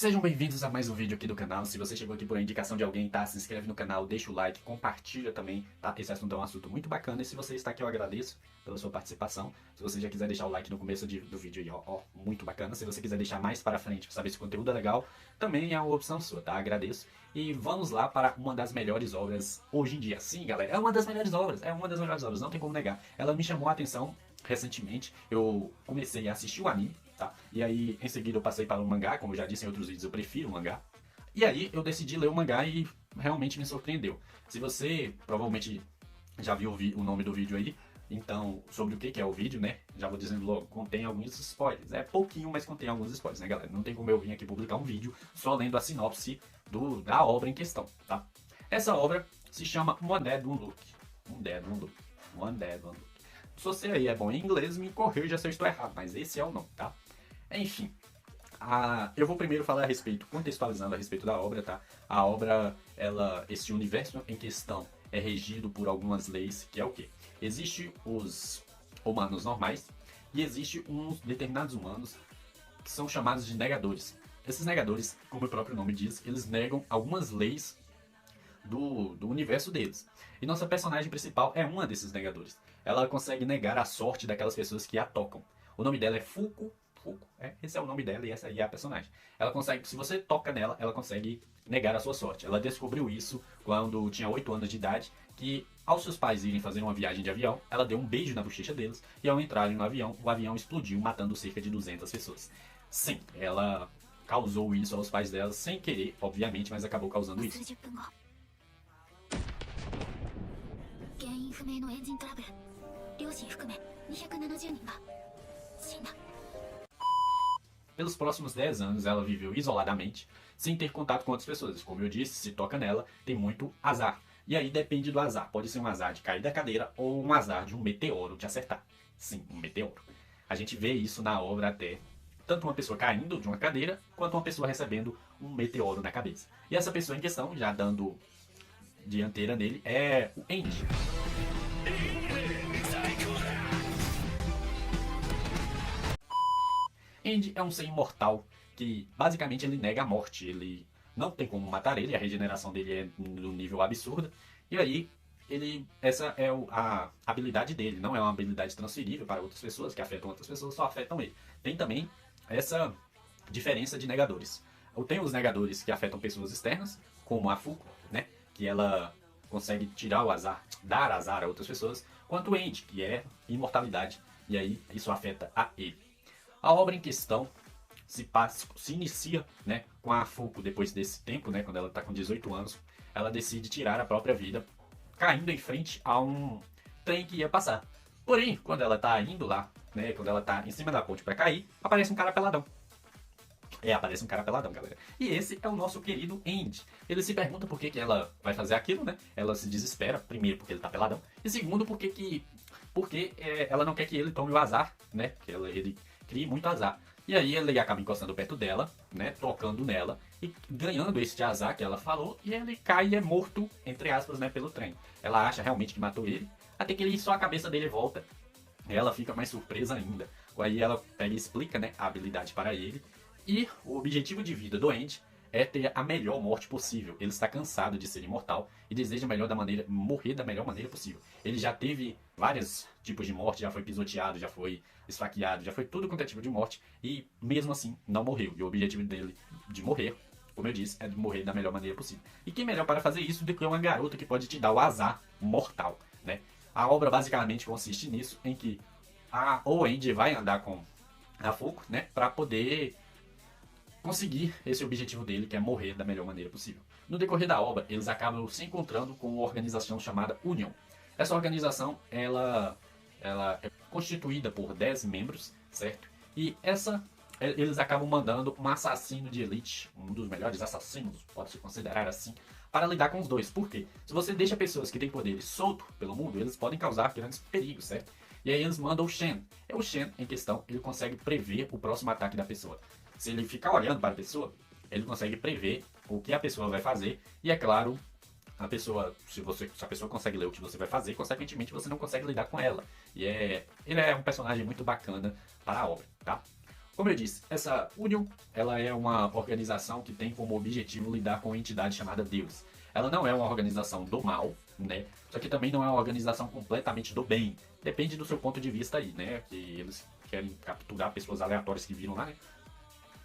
Sejam bem-vindos a mais um vídeo aqui do canal. Se você chegou aqui por indicação de alguém, tá? Se inscreve no canal, deixa o like, compartilha também, tá? Esse assunto é um assunto muito bacana e se você está aqui eu agradeço pela sua participação. Se você já quiser deixar o like no começo do vídeo aí, ó, muito bacana. Se você quiser deixar mais para frente para saber se o conteúdo é legal, também é uma opção sua, tá? Agradeço. E vamos lá para uma das melhores obras hoje em dia. Sim, galera, é uma das melhores obras, não tem como negar. Ela me chamou a atenção recentemente, eu comecei a assistir o anime, tá? E aí, em seguida, eu passei para o mangá, como eu já disse em outros vídeos, eu prefiro o mangá. E aí, eu decidi ler o mangá e realmente me surpreendeu. Se você provavelmente já viu o nome do vídeo aí, então, sobre o que é o vídeo, né? Já vou dizendo logo, contém alguns spoilers. É pouquinho, mas contém alguns spoilers, né, galera? Não tem como eu vir aqui publicar um vídeo só lendo a sinopse da obra em questão, tá? Essa obra se chama One Dead One Look. One Dead One Look. One Dead One Look. Se você aí é bom em inglês, me corrija se eu estou errado, mas esse é o nome, tá? Enfim, eu vou primeiro falar a respeito, contextualizando a respeito da obra, tá? A obra, esse universo em questão é regido por algumas leis, que é o quê? Existem os humanos normais e existem uns determinados humanos que são chamados de negadores. Esses negadores, como o próprio nome diz, eles negam algumas leis do universo deles. E nossa personagem principal é uma desses negadores. Ela consegue negar a sorte daquelas pessoas que a tocam. O nome dela é Fuko. Esse é o nome dela e essa aí é a personagem. Ela consegue, se você toca nela, ela consegue negar a sua sorte. Ela descobriu isso quando tinha 8 anos de idade, que ao seus pais irem fazer uma viagem de avião, ela deu um beijo na bochecha deles e ao entrarem no avião, o avião explodiu, matando cerca de 200 pessoas. Sim, ela causou isso aos pais dela sem querer, obviamente, mas acabou causando isso. Pelos próximos 10 anos ela viveu isoladamente, sem ter contato com outras pessoas. Como eu disse, se toca nela, tem muito azar. E aí depende do azar. Pode ser um azar de cair da cadeira ou um azar de um meteoro te acertar. Sim, um meteoro. A gente vê isso na obra até. Tanto uma pessoa caindo de uma cadeira, quanto uma pessoa recebendo um meteoro na cabeça. E essa pessoa em questão, já dando dianteira nele, é o Andy. Andy é um ser imortal que basicamente ele nega a morte. Ele não tem como matar ele, a regeneração dele é no nível absurdo. E aí, essa é a habilidade dele, não é uma habilidade transferível para outras pessoas, que afetam outras pessoas, só afetam ele. Tem também essa diferença de negadores. Tem os negadores que afetam pessoas externas, como a Fuko, né? Que ela consegue tirar o azar, dar azar a outras pessoas, quanto o Andy, que é imortalidade. E aí, isso afeta a ele. A obra em questão se inicia, né, com a Fuko depois desse tempo, né, quando ela está com 18 anos, ela decide tirar a própria vida, caindo em frente a um trem que ia passar. Porém, quando ela está indo lá, né, quando ela está em cima da ponte para cair, aparece um cara peladão. Aparece um cara peladão, galera. E esse é o nosso querido Andy. Ele se pergunta por que ela vai fazer aquilo, né? Ela se desespera, primeiro porque ele tá peladão, e segundo porque ela não quer que ele tome o azar, né? Que ele crie muito azar. E aí ele acaba encostando perto dela, né? Tocando nela e ganhando esse azar que ela falou. E ele cai e é morto, entre aspas, né? Pelo trem. Ela acha realmente que matou ele, até que só a cabeça dele volta. Ela fica mais surpresa ainda. Aí ela pega e explica, né? A habilidade para ele. E o objetivo de vida do Andy é ter a melhor morte possível. Ele está cansado de ser imortal e deseja morrer da melhor maneira possível. Ele já teve vários tipos de morte, já foi pisoteado, já foi esfaqueado, já foi tudo quanto é tipo de morte e mesmo assim não morreu. E o objetivo dele de morrer, como eu disse, é de morrer da melhor maneira possível. E quem melhor para fazer isso do que uma garota que pode te dar o azar mortal, né? A obra basicamente consiste nisso, em que o Andy vai andar com a Fuko, né, para poder conseguir esse objetivo dele, que é morrer da melhor maneira possível. No decorrer da obra, eles acabam se encontrando com uma organização chamada Union. Essa organização, ela é constituída por 10 membros, certo? E eles acabam mandando um assassino de elite, um dos melhores assassinos, pode se considerar assim, para lidar com os dois. Por quê? Se você deixa pessoas que têm poderes soltos pelo mundo, eles podem causar grandes perigos, certo? E aí eles mandam o Shen. O Shen, em questão, ele consegue prever o próximo ataque da pessoa. Se ele ficar olhando para a pessoa, ele consegue prever o que a pessoa vai fazer. E é claro, se a pessoa consegue ler o que você vai fazer, consequentemente você não consegue lidar com ela. E ele é um personagem muito bacana para a obra, tá? Como eu disse, essa Union, ela é uma organização que tem como objetivo lidar com uma entidade chamada Deus. Ela não é uma organização do mal, né? Só que também não é uma organização completamente do bem. Depende do seu ponto de vista aí, né? Que eles querem capturar pessoas aleatórias que viram lá, né?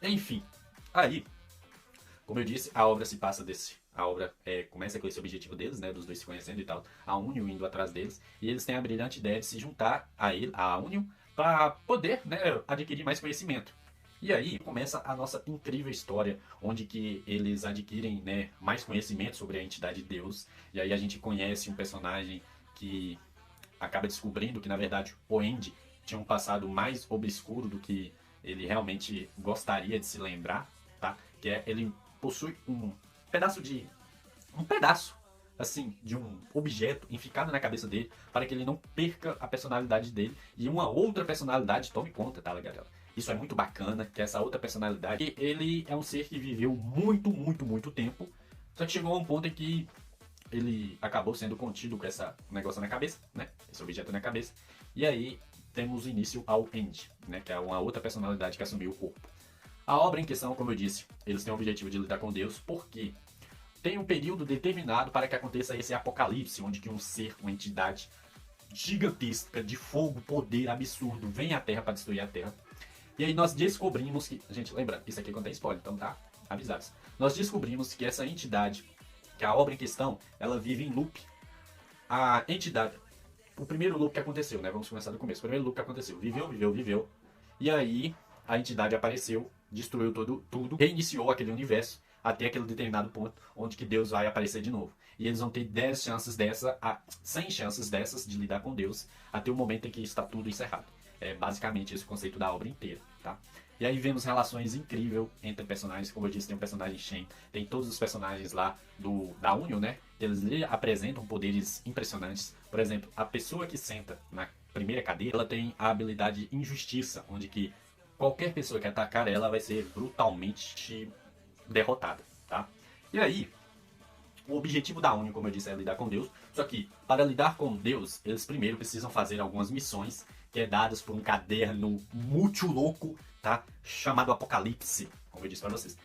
Enfim, aí, como eu disse, a obra se passa desse. A obra começa com esse objetivo deles, né? Dos dois se conhecendo e tal. A Union indo atrás deles. E eles têm a brilhante ideia de se juntar a ele, a Union, para poder, né, adquirir mais conhecimento. E aí começa a nossa incrível história, onde que eles adquirem, né, mais conhecimento sobre a entidade de Deus. E aí a gente conhece um personagem que acaba descobrindo que, na verdade, o Andy tinha um passado mais obscuro do que ele realmente gostaria de se lembrar, tá? Que é, ele possui um pedaço, assim, de um objeto enficado na cabeça dele para que ele não perca a personalidade dele e uma outra personalidade tome conta, tá, galera? Isso é muito bacana, que essa outra personalidade, ele é um ser que viveu muito, muito, muito tempo, só que chegou a um ponto em que ele acabou sendo contido com esse negócio na cabeça, né? Esse objeto na cabeça. E aí temos início ao End, né? Que é uma outra personalidade que assumiu o corpo. A obra em questão, como eu disse, eles têm o objetivo de lidar com Deus, porque tem um período determinado para que aconteça esse apocalipse, onde que um ser, uma entidade gigantesca, de fogo, poder absurdo, vem à Terra para destruir a Terra. E aí nós descobrimos que... Gente, lembrando, isso aqui contém spoiler, então tá avisados. Nós descobrimos que essa entidade, que a obra em questão, ela vive em loop. A entidade... O primeiro loop que aconteceu, né? Vamos começar do começo. O primeiro loop que aconteceu. Viveu. E aí a entidade apareceu, destruiu tudo, reiniciou aquele universo até aquele determinado ponto onde que Deus vai aparecer de novo. E eles vão ter 10 chances dessa a 100 chances dessas de lidar com Deus até o momento em que está tudo encerrado. É basicamente esse o conceito da obra inteira, tá? E aí vemos relações incríveis entre personagens. Como eu disse, tem um personagem Shen, tem todos os personagens lá da Union, né? Eles lhe apresentam poderes impressionantes. Por exemplo, a pessoa que senta na primeira cadeira, ela tem a habilidade Injustiça, onde que qualquer pessoa que atacar ela vai ser brutalmente derrotada, tá? E aí, o objetivo da Union, como eu disse, é lidar com Deus. Só que, para lidar com Deus, eles primeiro precisam fazer algumas missões que é dadas por um caderno muito louco, tá? Chamado Apocalipse, como eu disse para vocês.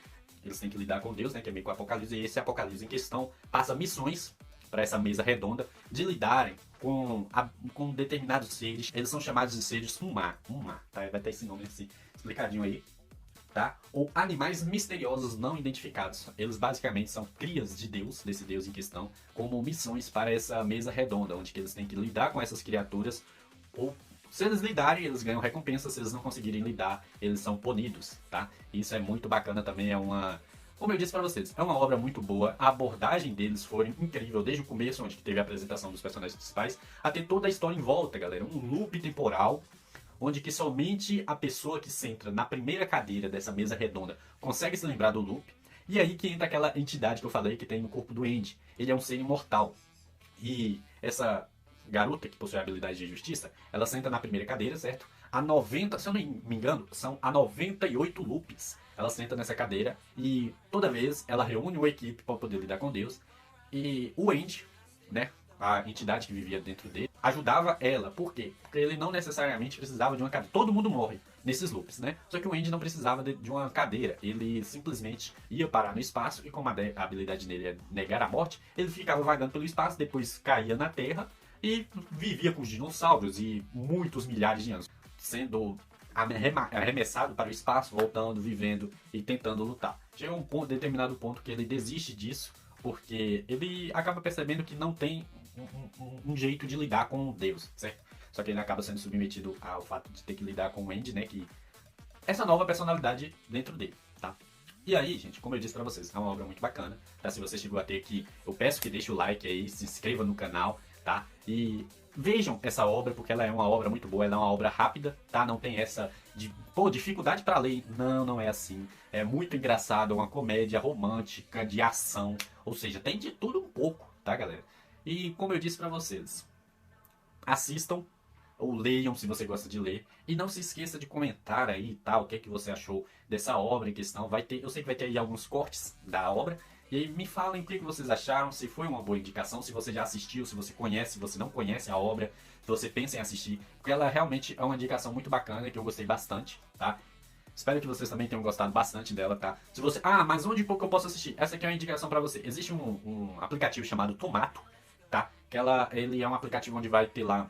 Eles têm que lidar com Deus, né? Que é meio que o Apocalipse. E esse Apocalipse em questão passa missões para essa mesa redonda de lidarem com determinados seres. Eles são chamados de seres Umar, tá? Vai ter esse nome assim, explicadinho aí, tá? Ou animais misteriosos não identificados. Eles basicamente são crias de Deus, desse Deus em questão, como missões para essa mesa redonda, onde que eles têm que lidar com essas criaturas. Ou se eles lidarem, eles ganham recompensa. Se eles não conseguirem lidar, eles são punidos, tá? Isso é muito bacana também, como eu disse para vocês, é uma obra muito boa. A abordagem deles foi incrível desde o começo, onde teve a apresentação dos personagens principais, até toda a história em volta, galera. Um loop temporal, onde que somente a pessoa que senta na primeira cadeira dessa mesa redonda consegue se lembrar do loop. E aí que entra aquela entidade que eu falei que tem no corpo do Andy. Ele é um ser imortal. E essa garota que possui a habilidade de justiça, ela senta na primeira cadeira, certo? A 90, se eu não me engano, são a 98 loops. Ela senta nessa cadeira e toda vez ela reúne uma equipe para poder lidar com Deus. E o Andy, né, a entidade que vivia dentro dele, ajudava ela. Por quê? Porque ele não necessariamente precisava de uma cadeira. Todo mundo morre nesses loops, né? Só que o Andy não precisava de uma cadeira. Ele simplesmente ia parar no espaço e como a habilidade dele é negar a morte, ele ficava vagando pelo espaço, depois caía na Terra e vivia com os dinossauros e muitos milhares de anos, sendo arremessado para o espaço, voltando, vivendo e tentando lutar. Chega um determinado ponto que ele desiste disso, porque ele acaba percebendo que não tem um jeito de lidar com Deus, certo? Só que ele acaba sendo submetido ao fato de ter que lidar com o Andy, né? Que essa nova personalidade dentro dele, tá? E aí, gente, como eu disse pra vocês, é uma obra muito bacana, tá? Se você chegou até aqui, eu peço que deixe o like aí, se inscreva no canal, tá? E vejam essa obra, porque ela é uma obra muito boa, ela é uma obra rápida, tá? Não tem essa dificuldade pra ler. Não é assim. É muito engraçado, é uma comédia romântica, de ação, ou seja, tem de tudo um pouco, tá, galera? E como eu disse pra vocês, assistam ou leiam se você gosta de ler. E não se esqueça de comentar aí, tá, o que é que você achou dessa obra em questão. Eu sei que vai ter aí alguns cortes da obra. E aí me falem o que vocês acharam, se foi uma boa indicação, se você já assistiu, se você conhece, se você não conhece a obra, se você pensa em assistir. Porque ela realmente é uma indicação muito bacana, que eu gostei bastante, tá? Espero que vocês também tenham gostado bastante dela, tá? Se você... Ah, mas onde pouco eu posso assistir? Essa aqui é uma indicação pra você. Existe um aplicativo chamado Tomato, tá? Ele é um aplicativo onde vai ter lá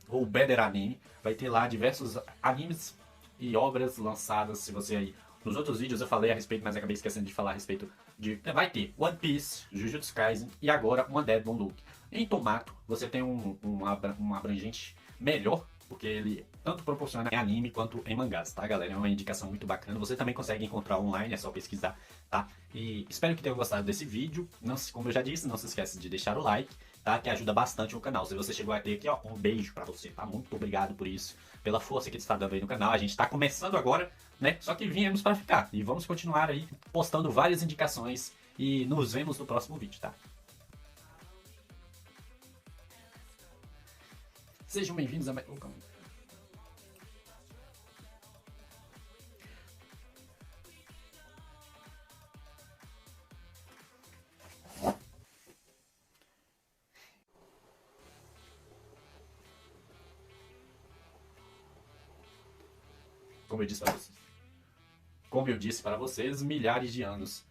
o Better Anime, vai ter lá diversos animes e obras lançadas. Se você aí... Nos outros vídeos eu falei a respeito, mas acabei esquecendo de falar a respeito de... Vai ter One Piece, Jujutsu Kaisen e agora One Dead Don't Look. Em Tomato, você tem um abrangente melhor, porque ele tanto proporciona em anime quanto em mangás, tá, galera? É uma indicação muito bacana. Você também consegue encontrar online, é só pesquisar, tá? E espero que tenham gostado desse vídeo. Não se, como eu já disse, não se esqueça de deixar o like, tá? Que ajuda bastante o canal. Se você chegou até aqui, ó, um beijo pra você, tá? Muito obrigado por isso, pela força que você está dando aí no canal. A gente tá começando agora, né? Só que viemos para ficar. E vamos continuar aí postando várias indicações. E nos vemos no próximo vídeo, tá? Sejam bem-vindos a mais... Como eu disse para vocês, milhares de anos